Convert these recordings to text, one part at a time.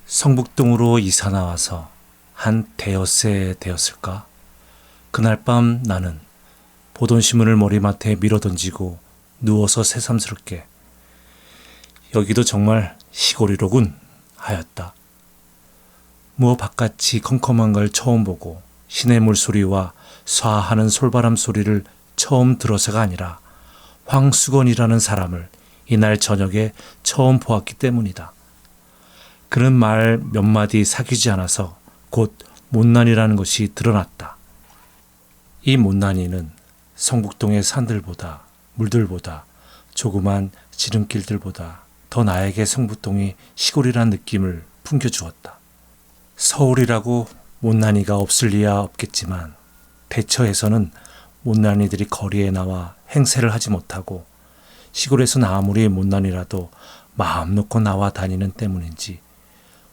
성북동으로 이사 나와서 한 대여새 되었을까? 그날 밤 나는 보던 신문을 머리맡에 밀어던지고 누워서 새삼스럽게 여기도 정말 시골이로군 하였다. 무어 바깥이 컴컴한 걸 처음 보고 시내 물소리와 쏴하는 솔바람 소리를 처음 들어서가 아니라 황수건이라는 사람을 이날 저녁에 처음 보았기 때문이다. 그는 말 몇 마디 사귀지 않아서 곧 못난이라는 것이 드러났다. 이 못난이는 성북동의 산들보다 물들보다 조그만 지름길들보다 더 나에게 성북동이 시골이란 느낌을 풍겨주었다. 서울이라고 못난이가 없을 리야 없겠지만 대처에서는 못난이들이 거리에 나와 행세를 하지 못하고 시골에서는 아무리 못난이라도 마음 놓고 나와 다니는 때문인지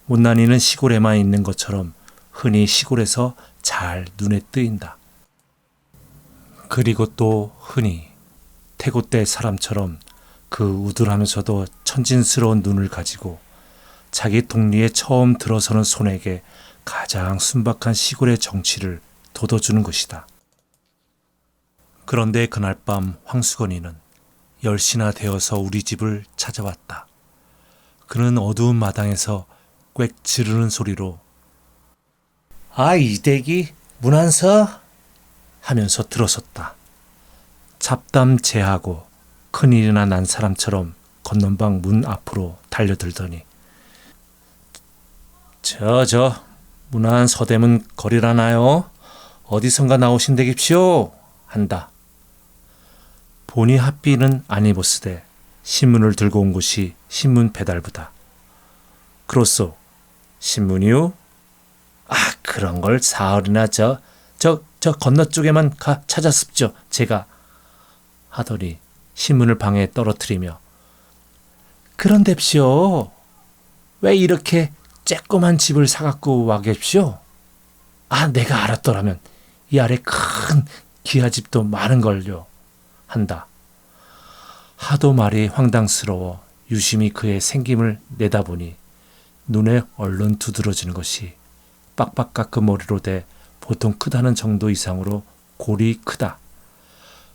못난이는 시골에만 있는 것처럼 흔히 시골에서 잘 눈에 뜨인다. 그리고 또 흔히 태고때 사람처럼 그 우둔하면서도 천진스러운 눈을 가지고 자기 동리에 처음 들어서는 손에게 가장 순박한 시골의 정치를 돋워주는 것이다. 그런데 그날 밤 황수건이는 10시나 되어서 우리 집을 찾아왔다. 그는 어두운 마당에서 꽥 지르는 소리로 아 이대기 문 안 서? 하면서 들어섰다. 잡담제하고 큰일이나 난 사람처럼 건넌방 문 앞으로 달려들더니 문 안 서대문 거리라나요? 어디선가 나오신 댁입시오? 한다. 보니 핫비는 안 입었으되 신문을 들고 온 곳이 신문 배달부다. 그렇소. 신문이요? 아 그런 걸 사흘이나 저 건너쪽에만 가 찾았습죠. 제가 하더니 신문을 방에 떨어뜨리며 그런뎁시오. 왜 이렇게 쬐꼬만 집을 사갖고 와 계십시오? 아 내가 알았더라면 이 아래 큰 기아집도 많은걸요. 한다. 하도 말이 황당스러워 유심히 그의 생김을 내다보니 눈에 얼른 두드러지는 것이 빡빡 깎은 머리로 돼 보통 크다는 정도 이상으로 골이 크다.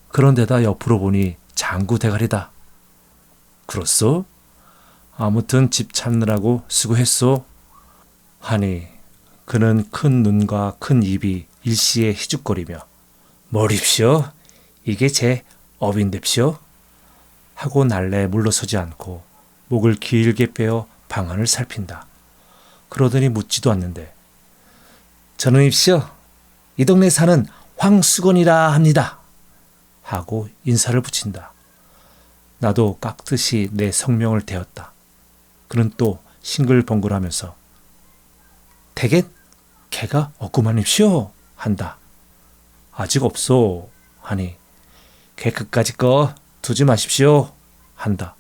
그런데다 옆으로 보니 장구 대가리다. 그렇소? 아무튼 집 찾느라고 수고했소. 하니 그는 큰 눈과 큰 입이 일시에 희죽거리며 뭐립시오? 이게 제 업인뎁시오? 하고 날래 물러서지 않고 목을 길게 빼어 방안을 살핀다. 그러더니 묻지도 않는데 저는 입시오. 이 동네 사는 황수건이라 합니다. 하고 인사를 붙인다. 나도 깍듯이 내 성명을 대었다. 그는 또 싱글벙글하면서 대개 개가 없구만입시오. 한다. 아직 없소. 하니 개 그까짓 거 두지 마십시오. 한다.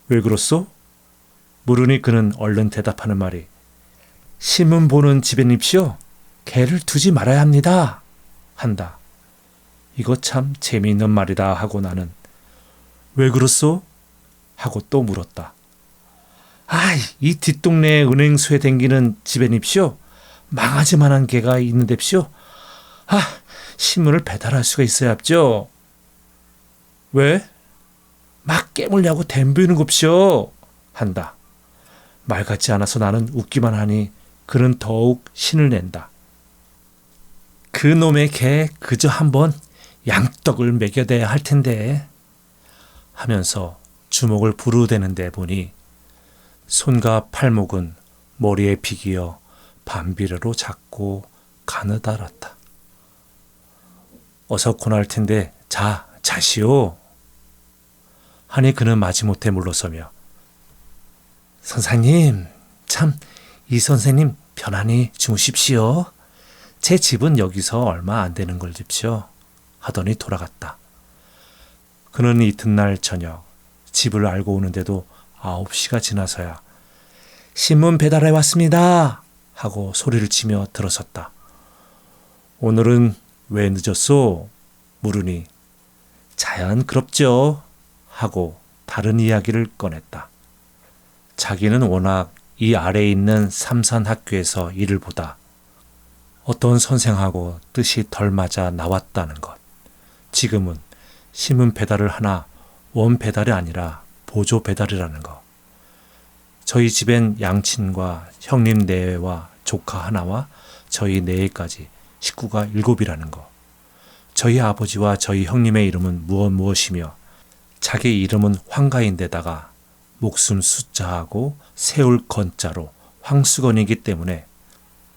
왜 그렇소? 물으니 그는 얼른 대답하는 말이 신문 보는 집에입시오. 개를 두지 말아야 합니다. 한다. 이거 참 재미있는 말이다 하고 나는 왜 그렇소? 하고 또 물었다. 이 뒷동네 은행수에 댕기는 집에입시오. 망아지만한 개가 있는뎁시오. 신문을 배달할 수가 있어야 합죠. 왜? 막 깨물려고 댐비는 곱시오. 한다. 말 같지 않아서 나는 웃기만 하니 그는 더욱 신을 낸다. 그 놈의 개 그저 한번 양떡을 먹여대야 할 텐데 하면서 주먹을 부르대는데 보니 손과 팔목은 머리에 비기어 반비례로 작고 가느다랗다. 어서 권할 텐데 자시오. 하니 그는 마지못해 물러서며 선생님 참 이 선생님 편안히 주무십시오. 제 집은 여기서 얼마 안 되는 걸 집시오. 하더니 돌아갔다. 그는 이튿날 저녁 집을 알고 오는데도 9시가 지나서야 신문 배달해 왔습니다. 하고 소리를 치며 들어섰다. 오늘은 왜 늦었소? 물으니 자연스럽죠. 하고 다른 이야기를 꺼냈다. 자기는 워낙 이 아래에 있는 삼산 학교에서 일을 보다 어떤 선생하고 뜻이 덜 맞아 나왔다는 것. 지금은 신문 배달을 하나 원 배달이 아니라 보조 배달이라는 것. 저희 집엔 양친과 형님 네와 조카 하나와 저희 네까지 식구가 7이라는 것. 저희 아버지와 저희 형님의 이름은 무엇이며 자기 이름은 황가인데다가 목숨 숫자하고 세울 건자로 황수건이기 때문에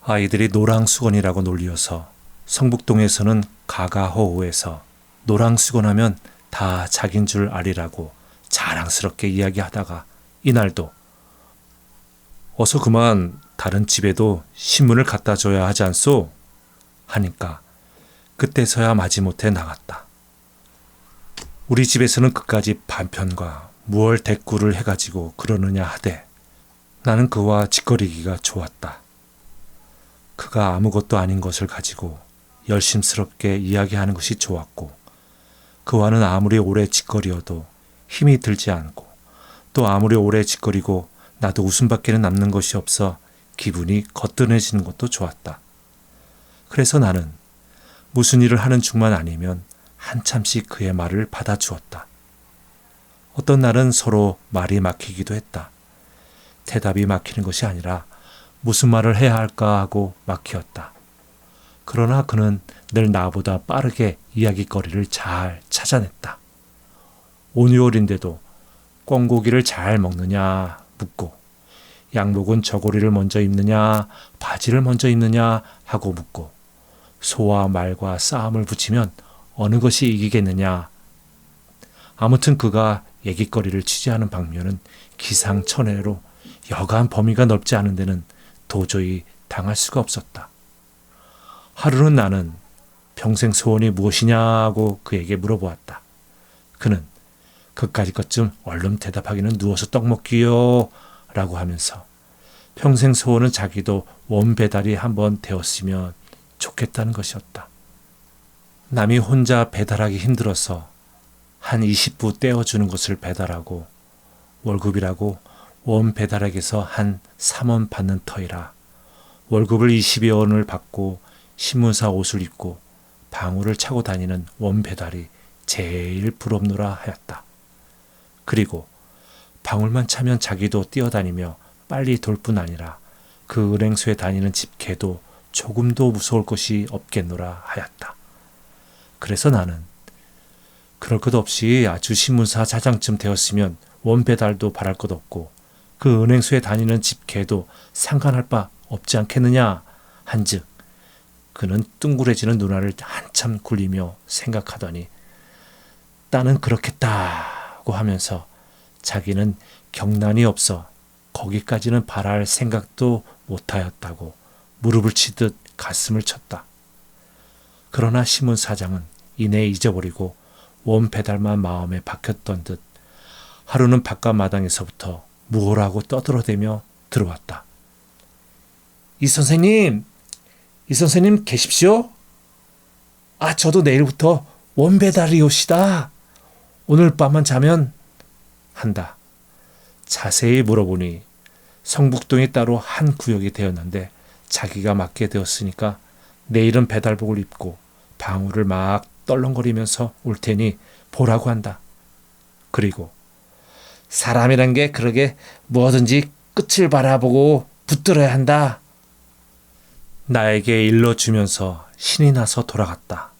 아이들이 노랑수건이라고 놀리어서 성북동에서는 가가호호에서 노랑수건하면 다 자긴 줄 아리라고 자랑스럽게 이야기하다가 이날도 어서 그만 다른 집에도 신문을 갖다 줘야 하지 않소? 하니까 그때서야 마지못해 나갔다. 우리 집에서는 그까지 반편과 무얼 대꾸를 해가지고 그러느냐 하되 나는 그와 짓거리기가 좋았다. 그가 아무것도 아닌 것을 가지고 열심스럽게 이야기하는 것이 좋았고 그와는 아무리 오래 짓거리어도 힘이 들지 않고 또 아무리 오래 짓거리고 나도 웃음밖에는 남는 것이 없어 기분이 거뜬해지는 것도 좋았다. 그래서 나는 무슨 일을 하는 중만 아니면 한참씩 그의 말을 받아주었다. 어떤 날은 서로 말이 막히기도 했다. 대답이 막히는 것이 아니라 무슨 말을 해야 할까 하고 막히었다. 그러나 그는 늘 나보다 빠르게 이야기거리를 잘 찾아냈다. 온유월인데도 꿩고기를 잘 먹느냐 묻고 양복은 저고리를 먼저 입느냐 바지를 먼저 입느냐 하고 묻고 소와 말과 싸움을 붙이면 어느 것이 이기겠느냐. 아무튼 그가 얘기거리를 취재하는 방면은 기상천외로 여간 범위가 넓지 않은 데는 도저히 당할 수가 없었다. 하루는 나는 평생 소원이 무엇이냐고 그에게 물어보았다. 그는 그까짓 것쯤 얼른 대답하기는 누워서 떡 먹기요 라고 하면서 평생 소원은 자기도 원배달이 한번 되었으면 좋겠다는 것이었다. 남이 혼자 배달하기 힘들어서 한 20부 떼어주는 것을 배달하고 월급이라고 원 배달액에서 한 3원 받는 터이라 월급을 20여 원을 받고 신문사 옷을 입고 방울을 차고 다니는 원 배달이 제일 부럽노라 하였다. 그리고 방울만 차면 자기도 뛰어다니며 빨리 돌 뿐 아니라 그 은행소에 다니는 집개도 조금도 무서울 것이 없겠노라 하였다. 그래서 나는 그럴 것 없이 아주 신문사 차장쯤 되었으면 원배달도 바랄 것 없고 그 은행소에 다니는 집개도 상관할 바 없지 않겠느냐 한즉 그는 둥그레지는 눈알을 한참 굴리며 생각하더니 나는 그렇겠다고 하면서 자기는 경란이 없어 거기까지는 바랄 생각도 못하였다고 무릎을 치듯 가슴을 쳤다. 그러나 신문사장은 이내 잊어버리고 원배달만 마음에 박혔던 듯 하루는 바깥 마당에서부터 무엇라고 떠들어대며 들어왔다. 이 선생님 계십시오? 저도 내일부터 원배달이옵시다. 오늘 밤만 자면 한다. 자세히 물어보니 성북동이 따로 한 구역이 되었는데 자기가 맡게 되었으니까 내일은 배달복을 입고 방울을 막 떨렁거리면서 올 테니 보라고 한다. 그리고 사람이란 게 그러게 뭐든지 끝을 바라보고 붙들어야 한다. 나에게 일러주면서 신이 나서 돌아갔다.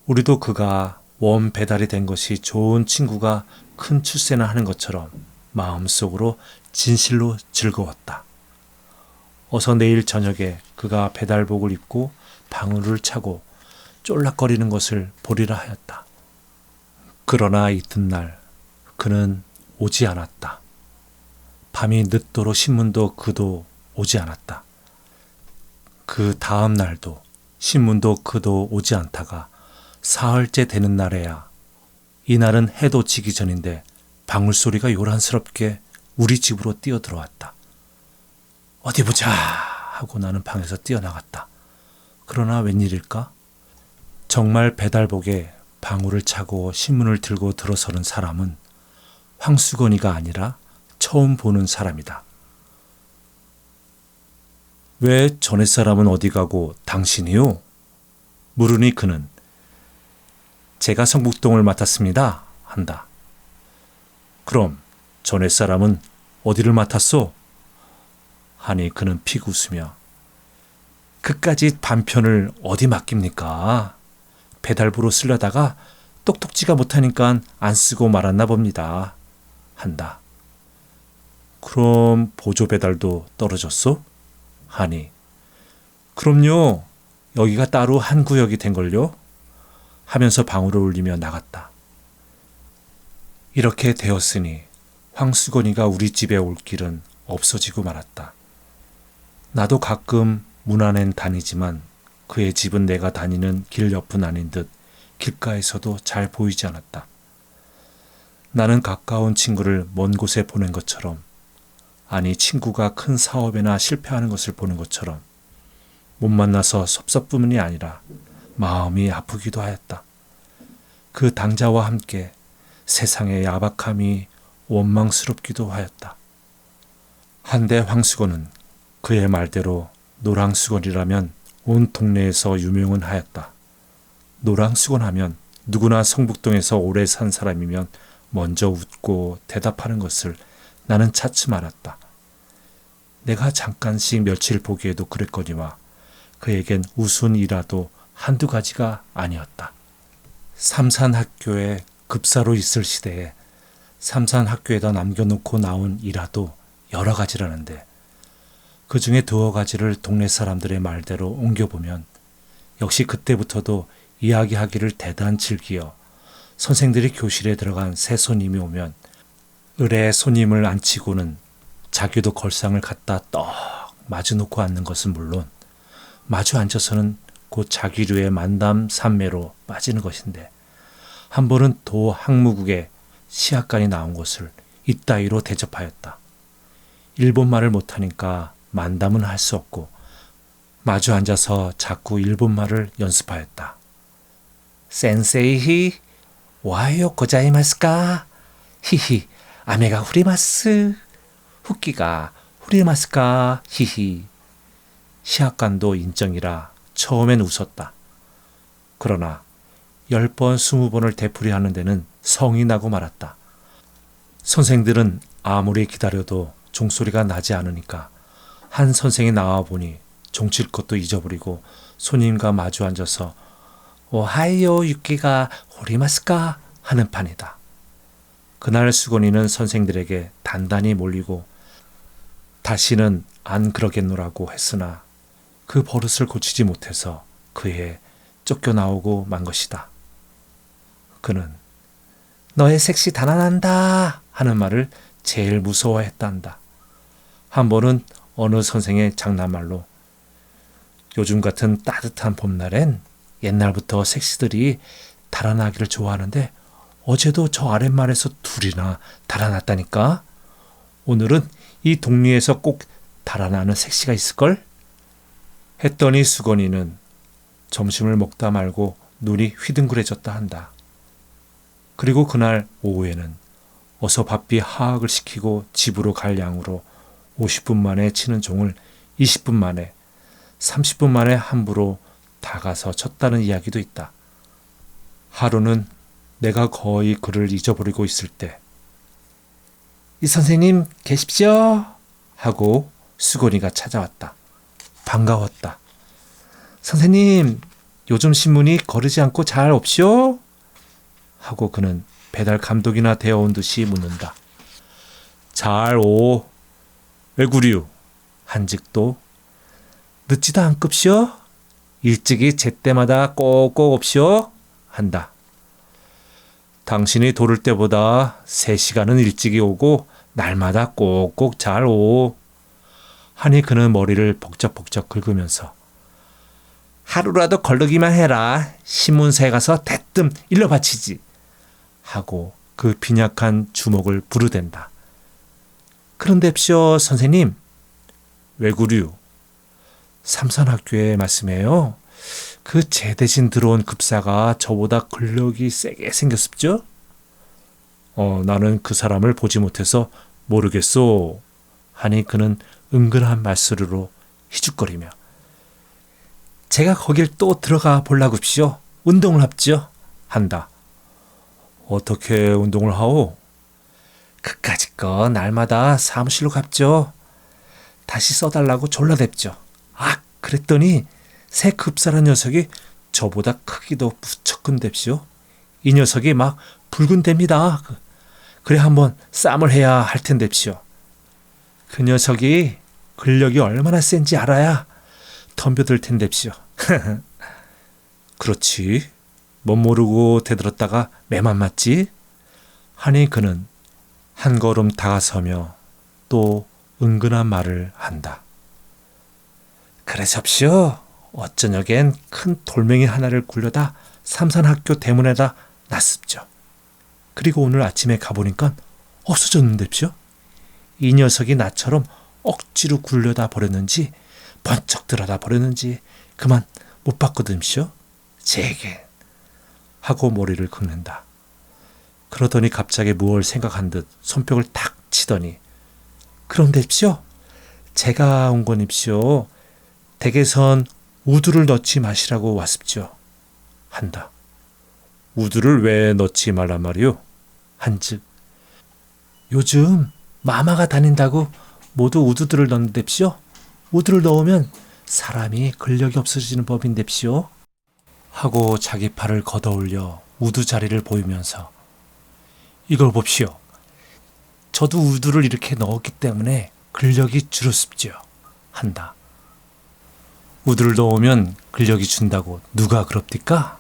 우리도 그가 원 배달이 된 것이 좋은 친구가 큰 출세나 하는 것처럼 마음속으로 진실로 즐거웠다. 어서 내일 저녁에 그가 배달복을 입고 방울을 차고 쫄락거리는 것을 보리라 하였다. 그러나 이튿날 그는 오지 않았다. 밤이 늦도록 신문도 그도 오지 않았다. 그 다음 날도 신문도 그도 오지 않다가 사흘째 되는 날에야 이날은 해도 지기 전인데 방울소리가 요란스럽게 우리 집으로 뛰어들어왔다. 어디 보자 하고 나는 방에서 뛰어나갔다. 그러나 웬일일까? 정말 배달복에 방울을 차고 신문을 들고 들어서는 사람은 황수건이가 아니라 처음 보는 사람이다. 왜 전에 사람은 어디 가고 당신이요? 물으니 그는 제가 성북동을 맡았습니다. 한다. 그럼 전에 사람은 어디를 맡았소? 하니 그는 픽 웃으며 그까짓 반편을 어디 맡깁니까? 배달부로 쓰려다가 똑똑지가 못하니까 안 쓰고 말았나 봅니다. 한다. 그럼 보조 배달도 떨어졌소? 하니 그럼요. 여기가 따로 한 구역이 된걸요? 하면서 방울을 울리며 나갔다. 이렇게 되었으니 황수건이가 우리 집에 올 길은 없어지고 말았다. 나도 가끔 문 안엔 다니지만 그의 집은 내가 다니는 길 옆은 아닌 듯 길가에서도 잘 보이지 않았다. 나는 가까운 친구를 먼 곳에 보낸 것처럼, 아니 친구가 큰 사업에나 실패하는 것을 보는 것처럼 못 만나서 섭섭뿐만이 아니라 마음이 아프기도 하였다. 그 당자와 함께 세상의 야박함이 원망스럽기도 하였다. 한데 황수건은 그의 말대로 노랑수건이라면 온 동네에서 유명은 하였다. 노랑수건 하면 누구나 성북동에서 오래 산 사람이면 먼저 웃고 대답하는 것을 나는 차츰 알았다. 내가 잠깐씩 며칠 보기에도 그랬거니와 그에겐 우스운 일화도 한두 가지가 아니었다. 삼산학교에 급사로 있을 시대에 삼산학교에다 남겨놓고 나온 일화도 여러 가지라는데 그 중에 두어 가지를 동네 사람들의 말대로 옮겨보면 역시 그때부터도 이야기하기를 대단 즐기어 선생들이 교실에 들어간 새 손님이 오면 을에 손님을 앉히고는 자기도 걸상을 갖다 떡 마주놓고 앉는 것은 물론 마주 앉아서는 곧 자기류의 만담 산매로 빠지는 것인데 한 번은 도 항무국에 시학관이 나온 것을 이따위로 대접하였다. 일본말을 못하니까 만담은 할 수 없고 마주 앉아서 자꾸 일본말을 연습하였다. 센세이히 와요 고자이마스까? 히히 아메가 후리마스 후끼가 후리마스까? 히히. 시학관도 인정이라 처음엔 웃었다. 그러나 10번 20번을 되풀이하는 데는 성이 나고 말았다. 선생들은 아무리 기다려도 종소리가 나지 않으니까 한 선생이 나와 보니 종칠 것도 잊어버리고 손님과 마주 앉아서 오하이요 유키가 호리마스까 하는 판이다. 그날 수건이는 선생들에게 단단히 몰리고 다시는 안 그러겠노라고 했으나 그 버릇을 고치지 못해서 그해 쫓겨나오고 만 것이다. 그는 너의 색시 단안한다 하는 말을 제일 무서워했단다. 한 번은 어느 선생의 장난말로 요즘 같은 따뜻한 봄날엔 옛날부터 색시들이 달아나기를 좋아하는데 어제도 저 아랫말에서 둘이나 달아났다니까. 오늘은 이 동리에서 꼭 달아나는 색시가 있을걸? 했더니 수건이는 점심을 먹다 말고 눈이 휘둥그레졌다 한다. 그리고 그날 오후에는 어서 바삐 하악을 시키고 집으로 갈 양으로 50분 만에 치는 종을 20분 만에 30분 만에 함부로 다 가서 쳤다는 이야기도 있다. 하루는 내가 거의 그를 잊어버리고 있을 때 이 선생님 계십시오 하고 수건이가 찾아왔다. 반가웠다. 선생님 요즘 신문이 거르지 않고 잘 없쇼? 하고 그는 배달 감독이나 되어온 듯이 묻는다. 잘 오. 왜 구류? 한직도 늦지도 않급쇼? 일찍이 제때마다 꼭꼭 없쇼? 한다. 당신이 도를 때보다 3시간은 일찍이 오고 날마다 꼭꼭 잘 오. 하니 그는 머리를 벅적벅적 긁으면서 하루라도 걸르기만 해라. 신문사에 가서 대뜸 일러 바치지. 하고 그 빈약한 주먹을 부르댄다. 그런데쇼 선생님. 왜 그류? 삼산학교에 말씀해요. 그 제 대신 들어온 급사가 저보다 근력이 세게 생겼습죠? 나는 그 사람을 보지 못해서 모르겠소. 하니 그는 은근한 말소리로 희죽거리며 제가 거길 또 들어가 볼라굽시오. 운동을 합지요. 한다. 어떻게 운동을 하오? 그까짓 거 날마다 사무실로 갑죠. 다시 써달라고 졸라댔죠. 아, 그랬더니 새 급사란 녀석이 저보다 크기도 무척 큰답시오. 이 녀석이 막 붉은답니다. 그래 한번 쌈을 해야 할 텐데시오. 그 녀석이 근력이 얼마나 센지 알아야 덤벼들 텐데시오. 그렇지. 못 모르고 대들었다가 매만 맞지? 하니 그는 한 걸음 다가서며 또 은근한 말을 한다. 그래섭시오. 어쩌녁엔 큰 돌멩이 하나를 굴려다 삼산학교 대문에다 놨습죠. 그리고 오늘 아침에 가보니까 없어졌는데요. 이 녀석이 나처럼 억지로 굴려다 버렸는지 번쩍 들어다 버렸는지 그만 못 봤거든요. 제게 하고 머리를 긁는다. 그러더니 갑자기 무얼 생각한 듯 손뼉을 탁 치더니 그런데요. 제가 온 거입시오. 댁에선 우두를 넣지 마시라고 왔습죠. 한다. 우두를 왜 넣지 말란 말이오? 한즉 요즘 마마가 다닌다고 모두 우두들을 넣는답시오. 우두를 넣으면 사람이 근력이 없어지는 법인답시오. 하고 자기 팔을 걷어올려 우두 자리를 보이면서 이걸 봅시오. 저도 우두를 이렇게 넣었기 때문에 근력이 줄었습죠. 한다. 우두를 넣으면 근력이 준다고 누가 그럽니까?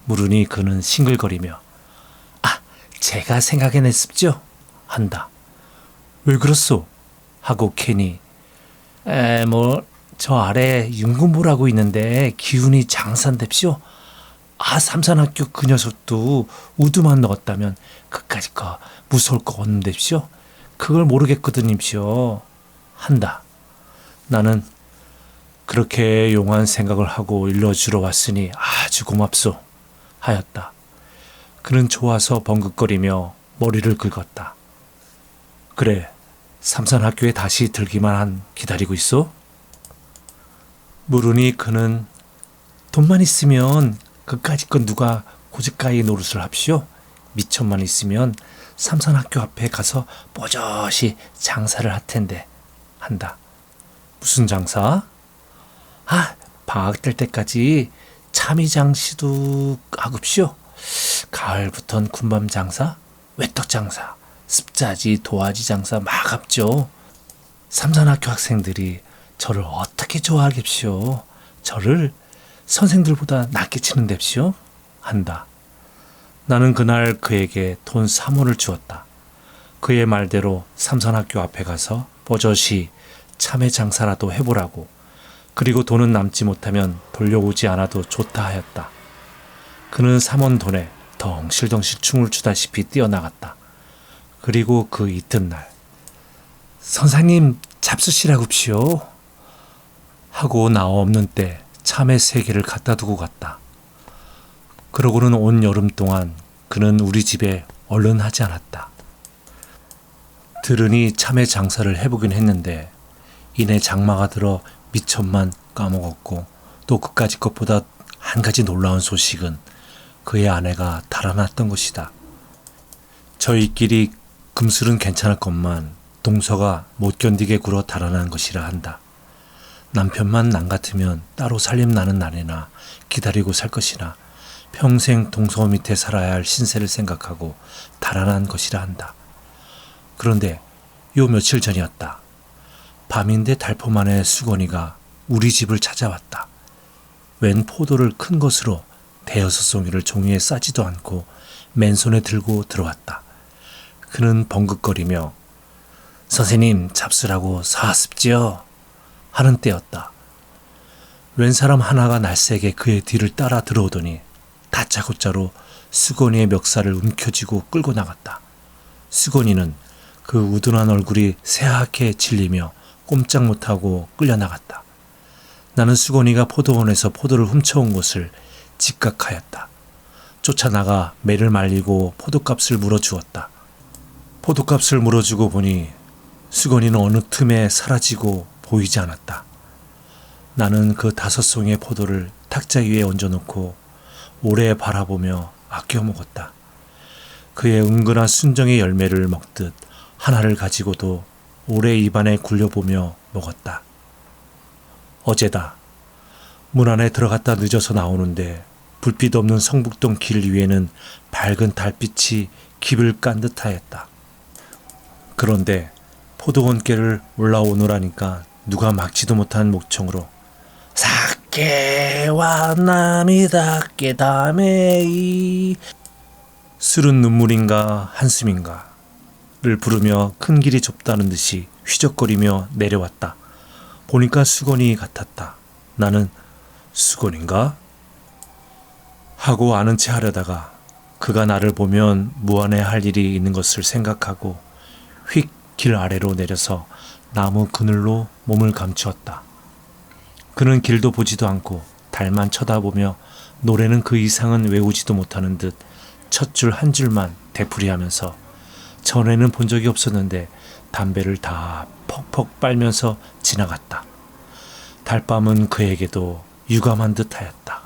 물으니 그는 싱글거리며 아, 제가 생각해냈습죠. 한다. 왜 그렇소? 하고 캐니 저 아래 윤군보라고 있는데 기운이 장산답시오. 아, 삼산학교 그 녀석도 우두만 넣었다면 그까짓 거 무서울 거 없는데시오. 그걸 모르겠거든입시오. 한다. 나는 그렇게 용한 생각을 하고 일러주러 왔으니 아주 고맙소. 하였다. 그는 좋아서 벙긋거리며 머리를 긁었다. 그래, 삼산학교에 다시 들기만 한 기다리고 있어? 물으니 그는 돈만 있으면 그까짓 건 누가 고집가이 노릇을 합시오. 미천만 있으면 삼산학교 앞에 가서 뽀젓이 장사를 할 텐데. 한다. 무슨 장사? 아, 방학 될 때까지 참이장시도 하급시오. 가을부턴 군밤 장사, 외떡 장사, 습자지, 도화지 장사 막 합죠. 삼산학교 학생들이 저를 어떻게 좋아하겠시오. 저를 선생들보다 낫게 치는답시오. 한다. 나는 그날 그에게 돈 3원을 주었다. 그의 말대로 삼산학교 앞에 가서 버젓이 참외 장사라도 해보라고. 그리고 돈은 남지 못하면 돌려오지 않아도 좋다 하였다. 그는 3원 돈에 덩실덩실 춤을 추다시피 뛰어나갔다. 그리고 그 이튿날 선생님 잡수시라굽시오. 하고 나 없는 때 참외 3개를 갖다 두고 갔다. 그러고는 온 여름 동안 그는 우리 집에 얼른 하지 않았다. 들으니 참외 장사를 해보긴 했는데 이내 장마가 들어 미천만 까먹었고 또 그까짓 것보다 한 가지 놀라운 소식은 그의 아내가 달아났던 것이다. 저희끼리 금술은 괜찮았건만 동서가 못 견디게 굴어 달아난 것이라 한다. 남편만 남 같으면 따로 살림 나는 날이나 기다리고 살 것이나 평생 동서 밑에 살아야 할 신세를 생각하고 달아난 것이라 한다. 그런데 요 며칠 전이었다. 밤인데 달포만에 수건이가 우리 집을 찾아왔다. 웬 포도를 큰 것으로 대여섯 송이를 종이에 싸지도 않고 맨손에 들고 들어왔다. 그는 벙긋거리며 선생님 잡수라고 사왔습지요? 하는 때였다. 웬 사람 하나가 날쌔게 그의 뒤를 따라 들어오더니 다짜고짜로 수건이의 멱살을 움켜쥐고 끌고 나갔다. 수건이는 그 우둔한 얼굴이 새하얗게 질리며 꼼짝 못하고 끌려나갔다. 나는 수건이가 포도원에서 포도를 훔쳐온 것을 직각하였다. 쫓아나가 매를 말리고 포도값을 물어주었다. 포도값을 물어주고 보니 수건이는 어느 틈에 사라지고 보이지 않았다. 나는 그 5송이의 포도를 탁자 위에 얹어놓고 오래 바라보며 아껴 먹었다. 그의 은근한 순정의 열매를 먹듯 하나를 가지고도 오래 입안에 굴려보며 먹었다. 어제다. 문 안에 들어갔다 늦어서 나오는데 불빛 없는 성북동 길 위에는 밝은 달빛이 깁을 깐 듯하였다. 그런데 포도원길을 올라오느라니까 누가 막지도 못한 목청으로 사케와 나미다케 다메이 술은 눈물인가 한숨인가를 부르며 큰 길이 좁다는 듯이 휘적거리며 내려왔다. 보니까 수건이 같았다. 나는 수건인가? 하고 아는 체 하려다가 그가 나를 보면 무안해할 일이 있는 것을 생각하고 휙 길 아래로 내려서 나무 그늘로 몸을 감추었다. 그는 길도 보지도 않고 달만 쳐다보며 노래는 그 이상은 외우지도 못하는 듯 첫 줄 한 줄만 되풀이하면서 전에는 본 적이 없었는데 담배를 다 퍽퍽 빨면서 지나갔다. 달밤은 그에게도 유감한 듯하였다.